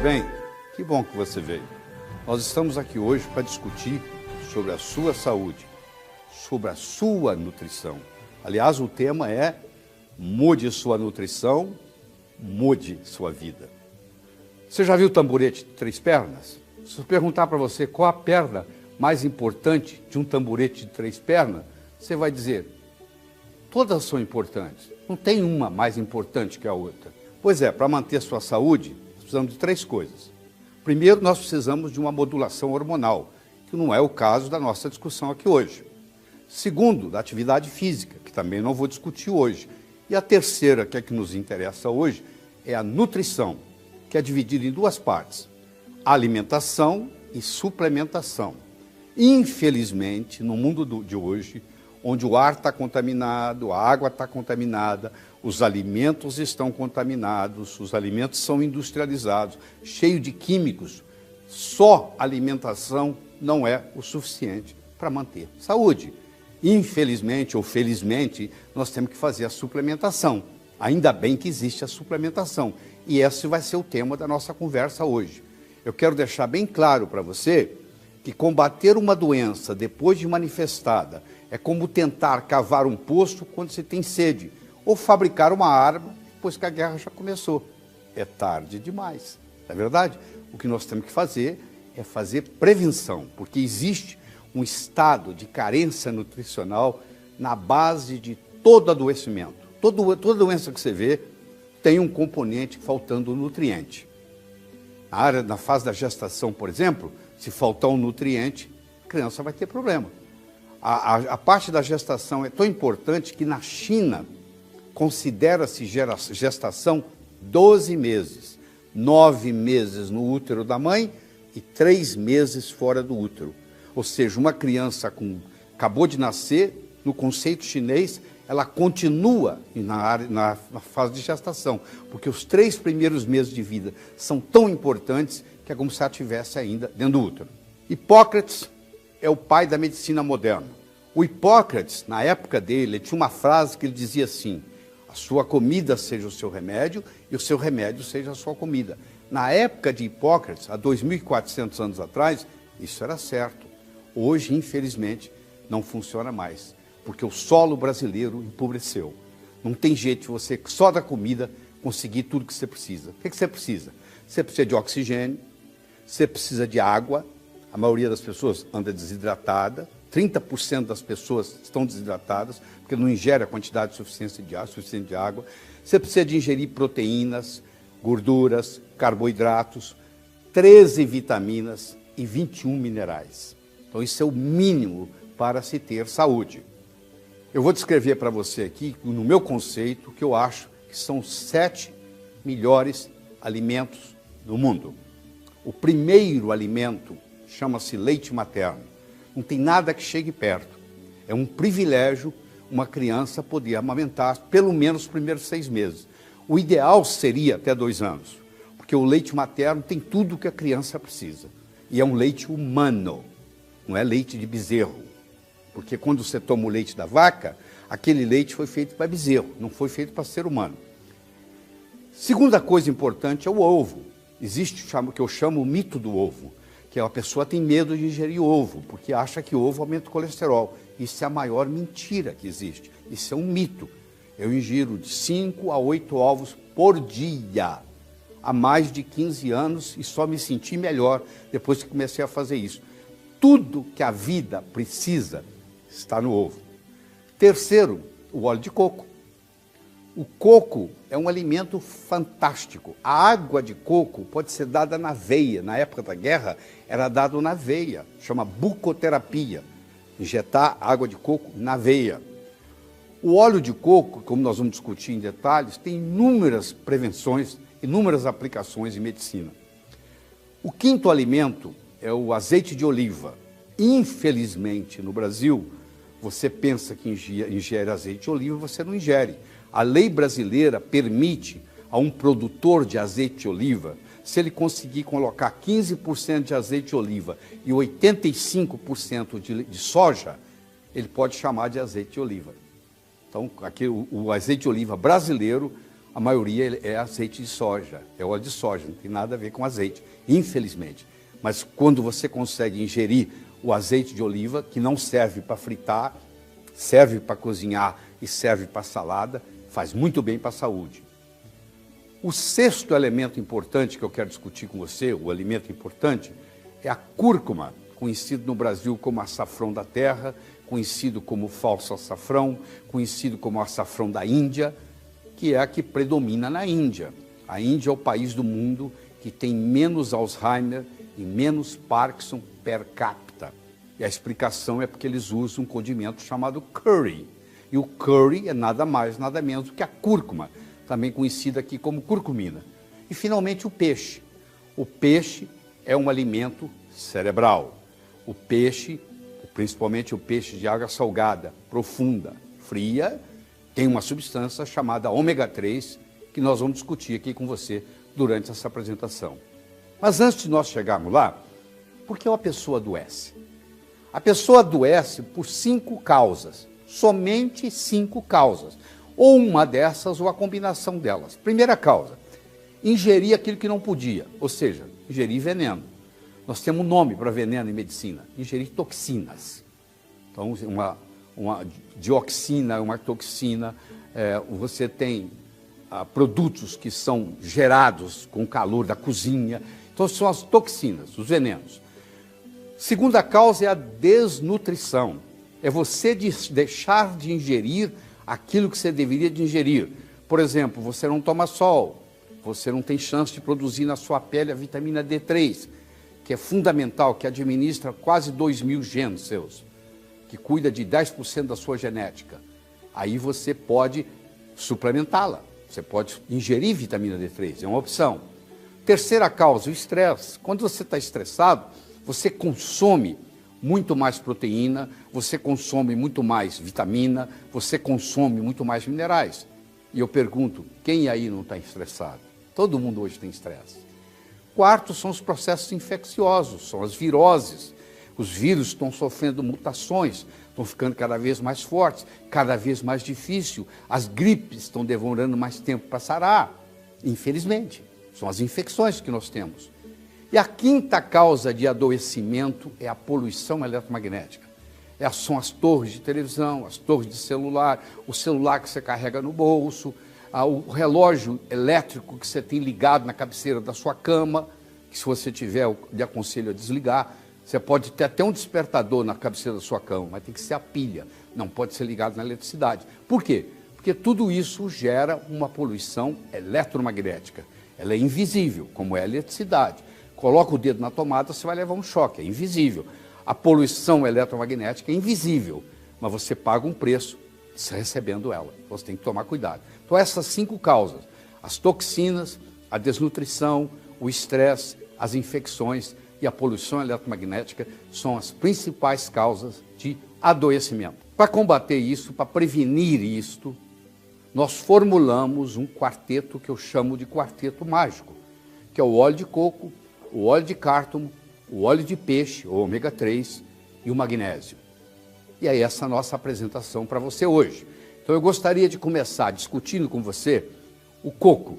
bem? Que bom que você veio. Nós estamos aqui hoje para discutir sobre a sua saúde, sobre a sua nutrição. Aliás, o tema é mude sua nutrição, mude sua vida. Você já viu o tamborete de 3 pernas? Se eu perguntar para você qual a perna mais importante de um tamborete de 3 pernas, você vai dizer, todas são importantes. Não tem uma mais importante que a outra. Pois é, para manter a sua saúde, nós precisamos de 3 coisas. Primeiro, nós precisamos de uma modulação hormonal, que não é o caso da nossa discussão aqui hoje. Segundo, da atividade física, que também não vou discutir hoje. E a terceira, que é que nos interessa hoje, é a nutrição, que é dividida em 2 partes, alimentação e suplementação. Infelizmente, no mundo de hoje, onde o ar está contaminado, a água está contaminada, os alimentos estão contaminados, os alimentos são industrializados, cheios de químicos, só alimentação não é o suficiente para manter saúde. Infelizmente ou felizmente, nós temos que fazer a suplementação. Ainda bem que existe a suplementação. E esse vai ser o tema da nossa conversa hoje. Eu quero deixar bem claro para você que combater uma doença depois de manifestada é como tentar cavar um poço quando você tem sede, ou fabricar uma arma depois que a guerra já começou. É tarde demais, não é verdade? O que nós temos que fazer é fazer prevenção, porque existe um estado de carência nutricional na base de todo adoecimento. Toda doença que você vê tem um componente faltando nutriente. Na fase da gestação, por exemplo, se faltar um nutriente, a criança vai ter problema. A parte da gestação é tão importante que na China considera-se gestação 12 meses. 9 meses no útero da mãe e 3 meses fora do útero. Ou seja, uma criança acabou de nascer, no conceito chinês, ela continua na fase de gestação, porque os 3 primeiros meses de vida são tão importantes que é como se ela estivesse ainda dentro do útero. Hipócrates é o pai da medicina moderna. O Hipócrates, na época dele, ele tinha uma frase que ele dizia assim, a sua comida seja o seu remédio e o seu remédio seja a sua comida. Na época de Hipócrates, há 2.400 anos atrás, isso era certo. Hoje, infelizmente, não funciona mais, porque o solo brasileiro empobreceu. Não tem jeito de você, só da comida, conseguir tudo que você precisa. O que você precisa? Você precisa de oxigênio, você precisa de água, a maioria das pessoas anda desidratada, 30% das pessoas estão desidratadas, porque não ingere a quantidade suficiente de água. Você precisa de ingerir proteínas, gorduras, carboidratos, 13 vitaminas e 21 minerais. Então isso é o mínimo para se ter saúde. Eu vou descrever para você aqui, no meu conceito, que eu acho que são os 7 melhores alimentos do mundo. O primeiro alimento chama-se leite materno. Não tem nada que chegue perto. É um privilégio uma criança poder amamentar pelo menos os primeiros 6 meses. O ideal seria até 2 anos, porque o leite materno tem tudo o que a criança precisa. E é um leite humano, não é leite de bezerro. Porque quando você toma o leite da vaca, aquele leite foi feito para bezerro, não foi feito para ser humano. Segunda coisa importante é o ovo. Existe o que eu chamo o mito do ovo, que a pessoa tem medo de ingerir ovo, porque acha que ovo aumenta o colesterol. Isso é a maior mentira que existe. Isso é um mito. Eu ingiro de 5 a 8 ovos por dia, há mais de 15 anos, e só me senti melhor depois que comecei a fazer isso. Tudo que a vida precisa está no ovo. Terceiro, o óleo de coco. O coco é um alimento fantástico. A água de coco pode ser dada na veia. Na época da guerra, era dado na veia. Chama bucoterapia. Injetar água de coco na veia. O óleo de coco, como nós vamos discutir em detalhes, tem inúmeras prevenções, inúmeras aplicações em medicina. O quinto alimento é o azeite de oliva. Infelizmente, no Brasil, você pensa que ingere azeite de oliva, você não ingere. A lei brasileira permite a um produtor de azeite de oliva, se ele conseguir colocar 15% de azeite de oliva e 85% de soja, ele pode chamar de azeite de oliva. Então, aqui o azeite de oliva brasileiro, a maioria é azeite de soja, é óleo de soja, não tem nada a ver com azeite, infelizmente. Mas quando você consegue ingerir o azeite de oliva, que não serve para fritar, serve para cozinhar e serve para salada, faz muito bem para a saúde. O sexto elemento importante que eu quero discutir com você, o alimento importante, é a cúrcuma, conhecido no Brasil como açafrão da terra, conhecido como falso açafrão, conhecido como açafrão da Índia, que é a que predomina na Índia. A Índia é o país do mundo que tem menos Alzheimer e menos Parkinson per capita. E a explicação é porque eles usam um condimento chamado curry. E o curry é nada mais, nada menos do que a cúrcuma, também conhecida aqui como curcumina. E, finalmente, o peixe. O peixe é um alimento cerebral. O peixe, principalmente o peixe de água salgada, profunda, fria, tem uma substância chamada ômega 3, que nós vamos discutir aqui com você durante essa apresentação. Mas antes de nós chegarmos lá, por que uma pessoa adoece? A pessoa adoece por 5 causas, somente 5 causas. Ou uma dessas, ou a combinação delas. Primeira causa, ingerir aquilo que não podia, ou seja, ingerir veneno. Nós temos um nome para veneno em medicina, ingerir toxinas. Então, uma dioxina, uma toxina, você tem produtos que são gerados com o calor da cozinha. Então, são as toxinas, os venenos. Segunda causa é a desnutrição. É você deixar de ingerir aquilo que você deveria de ingerir. Por exemplo, você não toma sol, você não tem chance de produzir na sua pele a vitamina D3, que é fundamental, que administra quase 2.000 genes seus, que cuida de 10% da sua genética. Aí você pode suplementá-la, você pode ingerir vitamina D3, é uma opção. Terceira causa, o estresse. Quando você está estressado, você consome muito mais proteína, você consome muito mais vitamina, você consome muito mais minerais. E eu pergunto, quem aí não está estressado? Todo mundo hoje tem estresse. Quarto são os processos infecciosos, são as viroses. Os vírus estão sofrendo mutações, estão ficando cada vez mais fortes, cada vez mais difícil. As gripes estão demorando mais tempo para sarar, infelizmente. São as infecções que nós temos. E a quinta causa de adoecimento é a poluição eletromagnética. São as torres de televisão, as torres de celular, o celular que você carrega no bolso, o relógio elétrico que você tem ligado na cabeceira da sua cama, que se você tiver, eu lhe aconselho a desligar. Você pode ter até um despertador na cabeceira da sua cama, mas tem que ser a pilha, não pode ser ligado na eletricidade. Por quê? Porque tudo isso gera uma poluição eletromagnética. Ela é invisível, como é a eletricidade. Coloca o dedo na tomada, você vai levar um choque, é invisível. A poluição eletromagnética é invisível, mas você paga um preço recebendo ela. Você tem que tomar cuidado. Então, essas 5 causas, as toxinas, a desnutrição, o estresse, as infecções e a poluição eletromagnética são as principais causas de adoecimento. Para combater isso, para prevenir isto, nós formulamos um quarteto que eu chamo de quarteto mágico, que é o óleo de coco, o óleo de cártamo, o óleo de peixe, o ômega 3 e o magnésio. E é essa a nossa apresentação para você hoje. Então eu gostaria de começar discutindo com você o coco.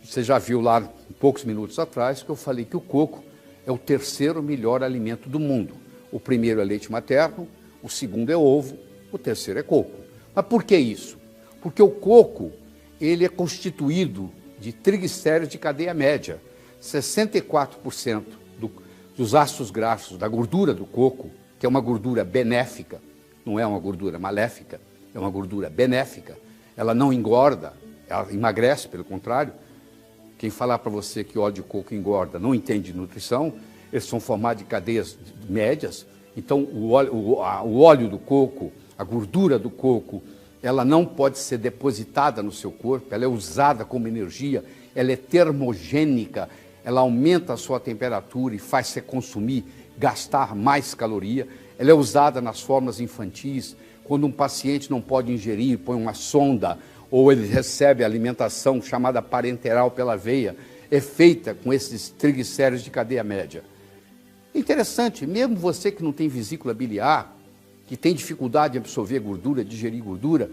Você já viu lá, poucos minutos atrás, que eu falei que o coco é o terceiro melhor alimento do mundo. O primeiro é leite materno, o segundo é ovo, o terceiro é coco. Mas por que isso? Porque o coco, ele é constituído de triglicéridos de cadeia média. 64% dos ácidos graxos, da gordura do coco, que é uma gordura benéfica, não é uma gordura maléfica, é uma gordura benéfica. Ela não engorda, ela emagrece, pelo contrário. Quem falar para você que óleo de coco engorda não entende de nutrição, eles são formados de cadeias médias. Então, o óleo do coco, a gordura do coco, ela não pode ser depositada no seu corpo, ela é usada como energia, ela é termogênica, ela aumenta a sua temperatura e faz você consumir, gastar mais caloria. Ela é usada nas formas infantis, quando um paciente não pode ingerir, põe uma sonda, ou ele recebe alimentação chamada parenteral pela veia, é feita com esses triglicéridos de cadeia média. Interessante, mesmo você que não tem vesícula biliar, que tem dificuldade de absorver gordura, digerir gordura,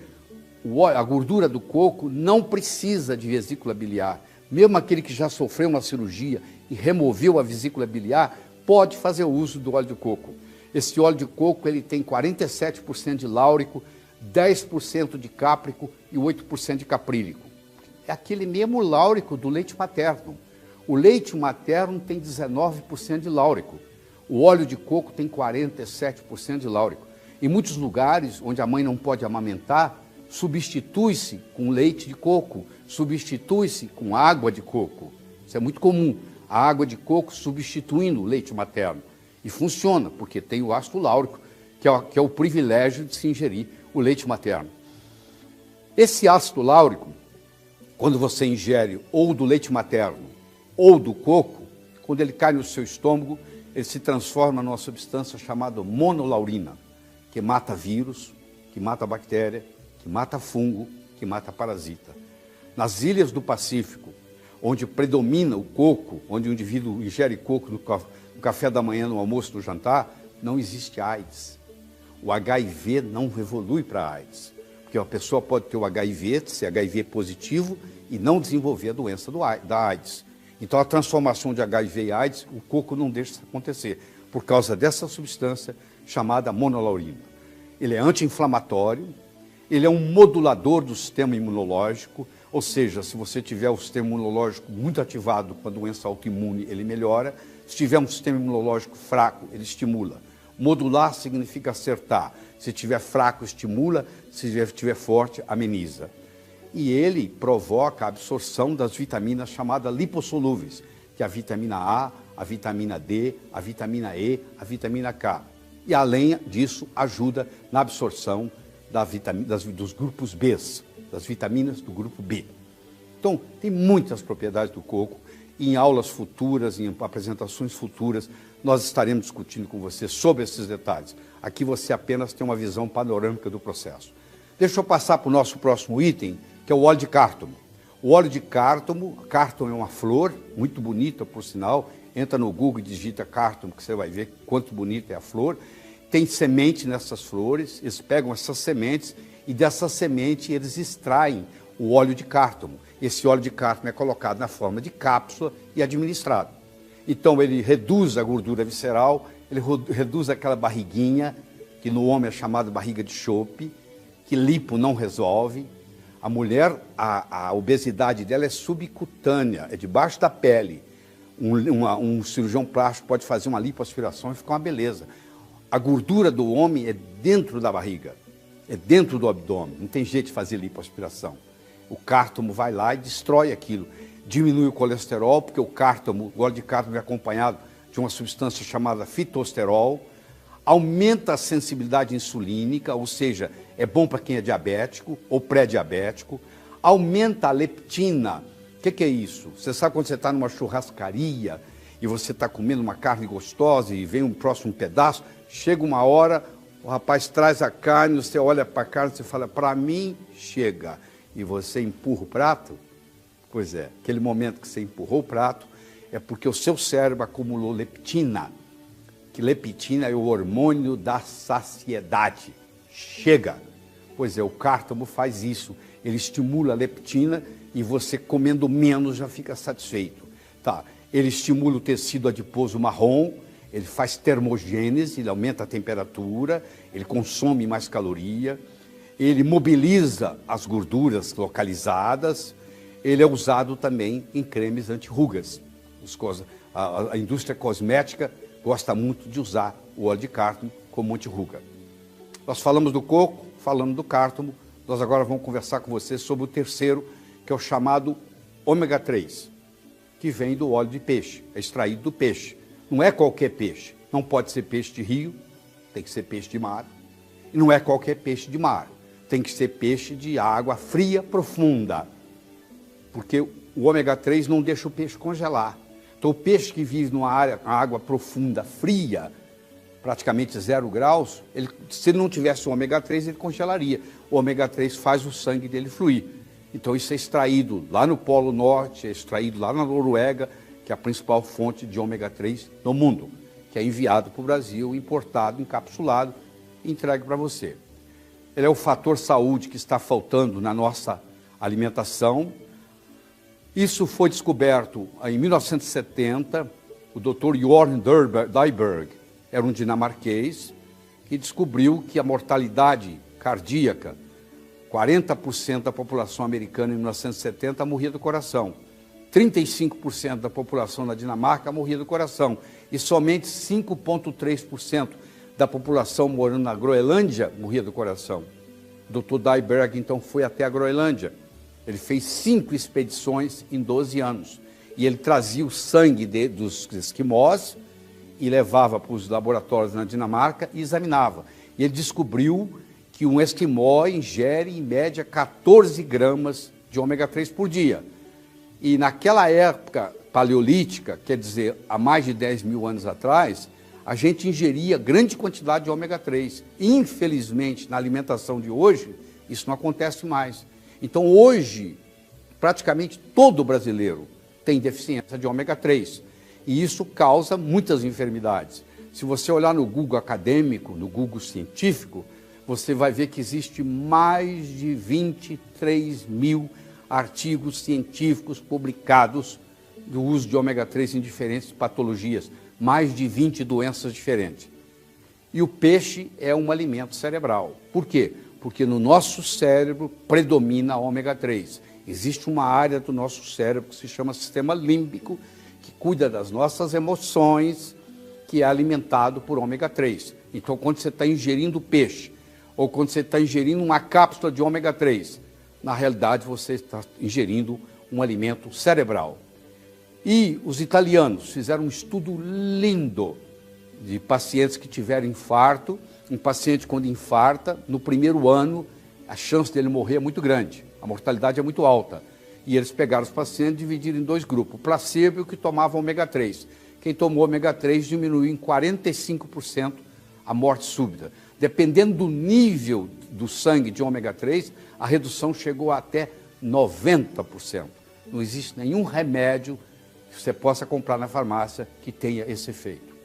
a gordura do coco não precisa de vesícula biliar. Mesmo aquele que já sofreu uma cirurgia e removeu a vesícula biliar, pode fazer uso do óleo de coco. Esse óleo de coco ele tem 47% de láurico, 10% de cáprico e 8% de caprílico. É aquele mesmo láurico do leite materno. O leite materno tem 19% de láurico. O óleo de coco tem 47% de láurico. Em muitos lugares onde a mãe não pode amamentar, substitui-se com leite de coco, substitui-se com água de coco. Isso é muito comum, a água de coco substituindo o leite materno. E funciona, porque tem o ácido láurico, que é o privilégio de se ingerir o leite materno. Esse ácido láurico, quando você ingere ou do leite materno ou do coco, quando ele cai no seu estômago, ele se transforma numa substância chamada monolaurina, que mata vírus, que mata bactéria, que mata fungo, que mata parasita. Nas ilhas do Pacífico, onde predomina o coco, onde o indivíduo ingere coco no café da manhã, no almoço, no jantar, não existe AIDS. O HIV não evolui para AIDS, porque a pessoa pode ter o HIV, ser HIV positivo e não desenvolver a doença da AIDS. Então a transformação de HIV e AIDS, o coco não deixa isso acontecer, por causa dessa substância chamada monolaurina. Ele é anti-inflamatório, ele é um modulador do sistema imunológico, ou seja, se você tiver o sistema imunológico muito ativado com a doença autoimune, ele melhora. Se tiver um sistema imunológico fraco, ele estimula. Modular significa acertar. Se tiver fraco, estimula. Se tiver forte, ameniza. E ele provoca a absorção das vitaminas chamadas lipossolúveis, que é a vitamina A, a vitamina D, a vitamina E, a vitamina K. E além disso, ajuda na absorção dos grupos B, das vitaminas do grupo B. Então, tem muitas propriedades do coco. E em aulas futuras, em apresentações futuras, nós estaremos discutindo com você sobre esses detalhes. Aqui você apenas tem uma visão panorâmica do processo. Deixa eu passar para o nosso próximo item, que é o óleo de cártamo. O óleo de cártamo é uma flor muito bonita, por sinal. Entra no Google e digita cártamo, que você vai ver quanto bonita é a flor. Tem semente nessas flores, eles pegam essas sementes e dessa semente eles extraem o óleo de cártamo. Esse óleo de cártamo é colocado na forma de cápsula e administrado. Então ele reduz a gordura visceral, ele reduz aquela barriguinha, que no homem é chamada barriga de chope, que lipo não resolve. A mulher, a obesidade dela é subcutânea, é debaixo da pele. Um cirurgião plástico pode fazer uma lipoaspiração e fica uma beleza. A gordura do homem é dentro da barriga, é dentro do abdômen, não tem jeito de fazer lipoaspiração. O cártamo vai lá e destrói aquilo, diminui o colesterol, porque o óleo de cártamo é acompanhado de uma substância chamada fitosterol, aumenta a sensibilidade insulínica, ou seja, é bom para quem é diabético ou pré-diabético, aumenta a leptina. O que é isso? Você sabe quando você está numa churrascaria e você está comendo uma carne gostosa e vem um próximo pedaço, chega uma hora, o rapaz traz a carne, você olha para a carne e você fala, para mim, chega. E você empurra o prato? Pois é, aquele momento que você empurrou o prato é porque o seu cérebro acumulou leptina, que leptina é o hormônio da saciedade. Chega! Pois é, o cártamo faz isso, ele estimula a leptina e você comendo menos já fica satisfeito. Tá. Ele estimula o tecido adiposo marrom, ele faz termogênese, ele aumenta a temperatura, ele consome mais caloria, ele mobiliza as gorduras localizadas, ele é usado também em cremes anti-rugas. A indústria cosmética gosta muito de usar o óleo de cártamo como anti-ruga. Nós falamos do coco, falamos do cártamo, nós agora vamos conversar com você sobre o terceiro, que é o chamado ômega 3, que vem do óleo de peixe, é extraído do peixe. Não é qualquer peixe, não pode ser peixe de rio, tem que ser peixe de mar, e não é qualquer peixe de mar, tem que ser peixe de água fria profunda, porque o ômega 3 não deixa o peixe congelar. Então o peixe que vive numa água profunda, fria, praticamente 0 graus, se ele não tivesse o ômega 3, ele congelaria. O ômega 3 faz o sangue dele fluir. Então isso é extraído lá no Polo Norte, é extraído lá na Noruega, que é a principal fonte de ômega 3 no mundo, que é enviado para o Brasil, importado, encapsulado e entregue para você. ele é o fator saúde que está faltando na nossa alimentação. Isso foi descoberto em 1970, o Dr. Jorn Dyberg, era um dinamarquês, que descobriu que a mortalidade cardíaca, 40% da população americana em 1970 morria do coração, 35% da população da Dinamarca morria do coração e somente 5,3% da população morando na Groenlândia morria do coração. O Dr. Dyberg, então, foi até a Groenlândia. Ele fez 5 expedições em 12 anos. E ele trazia o sangue dos esquimós e levava para os laboratórios na Dinamarca e examinava. E ele descobriu que um esquimó ingere, em média, 14 gramas de ômega 3 por dia. E naquela época paleolítica, quer dizer, há mais de 10 mil anos atrás, a gente ingeria grande quantidade de ômega 3. Infelizmente, na alimentação de hoje, isso não acontece mais. Então, hoje, praticamente todo brasileiro tem deficiência de ômega 3. E isso causa muitas enfermidades. Se você olhar no Google acadêmico, no Google científico, você vai ver que existe mais de 23 mil artigos científicos publicados do uso de ômega 3 em diferentes patologias, mais de 20 doenças diferentes. E o peixe é um alimento cerebral. Por quê? Porque no nosso cérebro predomina a ômega 3. Existe uma área do nosso cérebro que se chama sistema límbico, que cuida das nossas emoções, que é alimentado por ômega 3. Então, quando você está ingerindo peixe, ou quando você está ingerindo uma cápsula de ômega 3, na realidade você está ingerindo um alimento cerebral. E os italianos fizeram um estudo lindo de pacientes que tiveram infarto. Um paciente, quando infarta, no primeiro ano, a chance dele morrer é muito grande, a mortalidade é muito alta. E eles pegaram os pacientes e dividiram em 2 grupos, o placebo e o que tomava ômega 3. Quem tomou ômega 3 diminuiu em 45% a morte súbita. Dependendo do nível do sangue de ômega 3, a redução chegou a até 90%. Não existe nenhum remédio que você possa comprar na farmácia que tenha esse efeito.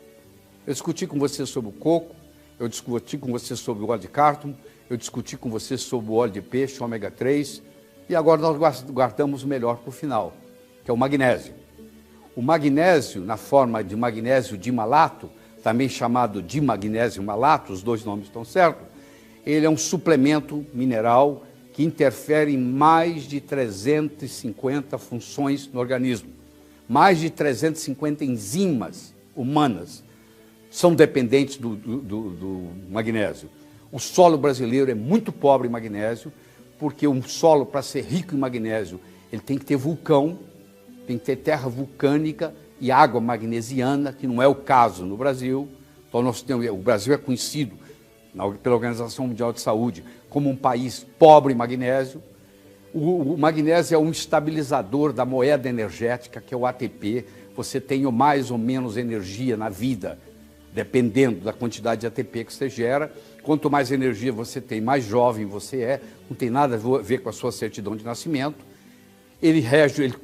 Eu discuti com você sobre o coco, eu discuti com você sobre o óleo de cártamo, eu discuti com você sobre o óleo de peixe, ômega 3, e agora nós guardamos o melhor para o final, que é o magnésio. O magnésio, na forma de magnésio dimalato, também chamado dimagnésio malato, os 2 nomes estão certos, ele é um suplemento mineral que interfere em mais de 350 funções no organismo. Mais de 350 enzimas humanas são dependentes do magnésio. O solo brasileiro é muito pobre em magnésio, porque um solo, para ser rico em magnésio, ele tem que ter vulcão, tem que ter terra vulcânica e água magnesiana, que não é o caso no Brasil. Então, o Brasil é conhecido pela Organização Mundial de Saúde como um país pobre em magnésio. O magnésio é um estabilizador da moeda energética, que é o ATP. Você tem mais ou menos energia na vida, dependendo da quantidade de ATP que você gera. Quanto mais energia você tem, mais jovem você é. Não tem nada a ver com a sua certidão de nascimento. Ele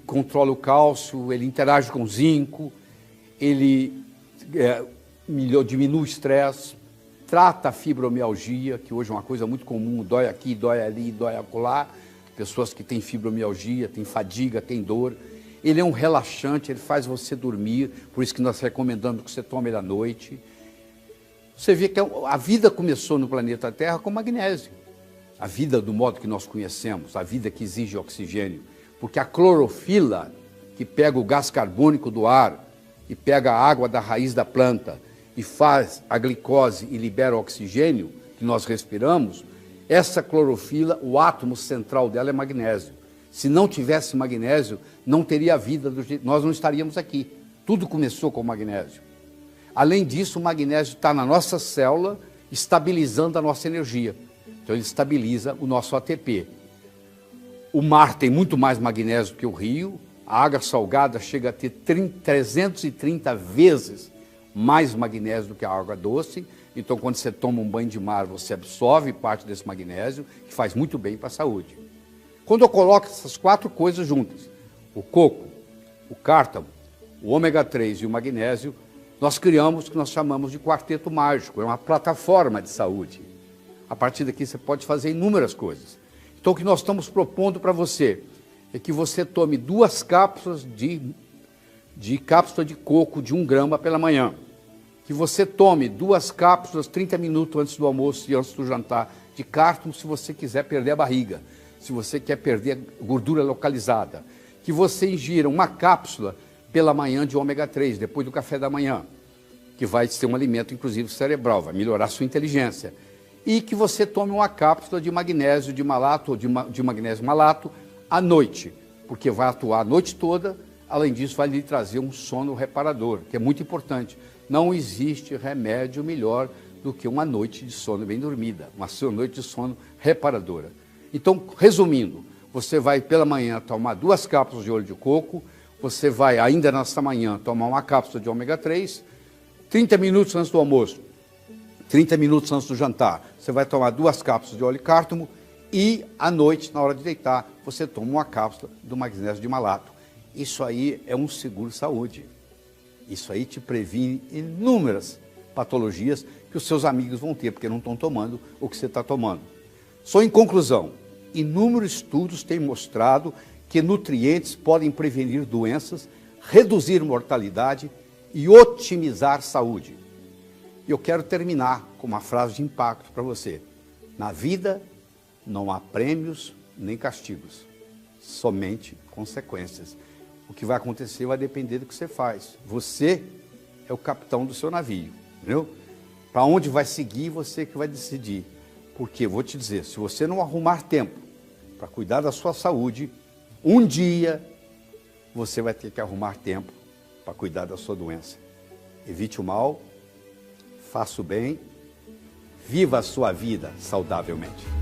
controla o cálcio, ele interage com o zinco, ele diminui o estresse, trata a fibromialgia, que hoje é uma coisa muito comum, dói aqui, dói ali, dói acolá. Pessoas que têm fibromialgia, têm fadiga, têm dor. Ele é um relaxante, ele faz você dormir, por isso que nós recomendamos que você tome ele à noite. Você vê que a vida começou no planeta Terra com magnésio. A vida do modo que nós conhecemos, a vida que exige oxigênio. Porque a clorofila, que pega o gás carbônico do ar e pega a água da raiz da planta e faz a glicose e libera o oxigênio que nós respiramos, essa clorofila, o átomo central dela é magnésio. Se não tivesse magnésio, não teria vida, nós não estaríamos aqui. Tudo começou com o magnésio. Além disso, o magnésio está na nossa célula, estabilizando a nossa energia. Então, ele estabiliza o nosso ATP. O mar tem muito mais magnésio que o rio. A água salgada chega a ter 330 vezes mais magnésio do que a água doce. Então, quando você toma um banho de mar, você absorve parte desse magnésio, que faz muito bem para a saúde. Quando eu coloco essas 4 coisas juntas, o coco, o cártamo, o ômega 3 e o magnésio, nós criamos o que nós chamamos de quarteto mágico, é uma plataforma de saúde. A partir daqui você pode fazer inúmeras coisas. Então o que nós estamos propondo para você é que você tome 2 cápsulas de cápsula de coco de 1 grama pela manhã. Que você tome 2 cápsulas 30 minutos antes do almoço e antes do jantar de cártamo, se você quiser perder a barriga, se você quer perder a gordura localizada. Que você ingira 1 cápsula pela manhã de ômega 3, depois do café da manhã, que vai ser um alimento, inclusive, cerebral, vai melhorar a sua inteligência. E que você tome 1 cápsula de magnésio de malato ou de magnésio malato à noite, porque vai atuar a noite toda, além disso vai lhe trazer um sono reparador, que é muito importante. Não existe remédio melhor do que uma noite de sono bem dormida, uma noite de sono reparadora. Então, resumindo, você vai pela manhã tomar 2 cápsulas de óleo de coco, você vai ainda nesta manhã tomar 1 cápsula de ômega 3, 30 minutos antes do almoço, 30 minutos antes do jantar, você vai tomar 2 cápsulas de óleo de cártamo e à noite, na hora de deitar, você toma 1 cápsula do magnésio de malato. Isso aí é um seguro-saúde. Isso aí te previne inúmeras patologias que os seus amigos vão ter, porque não estão tomando o que você está tomando. Só em conclusão, inúmeros estudos têm mostrado que nutrientes podem prevenir doenças, reduzir mortalidade e otimizar saúde. E eu quero terminar com uma frase de impacto para você. Na vida não há prêmios nem castigos, somente consequências. O que vai acontecer vai depender do que você faz. Você é o capitão do seu navio, entendeu? Para onde vai seguir, você que vai decidir. Porque, vou te dizer, se você não arrumar tempo para cuidar da sua saúde, um dia você vai ter que arrumar tempo para cuidar da sua doença. Evite o mal, faça o bem, viva a sua vida saudavelmente.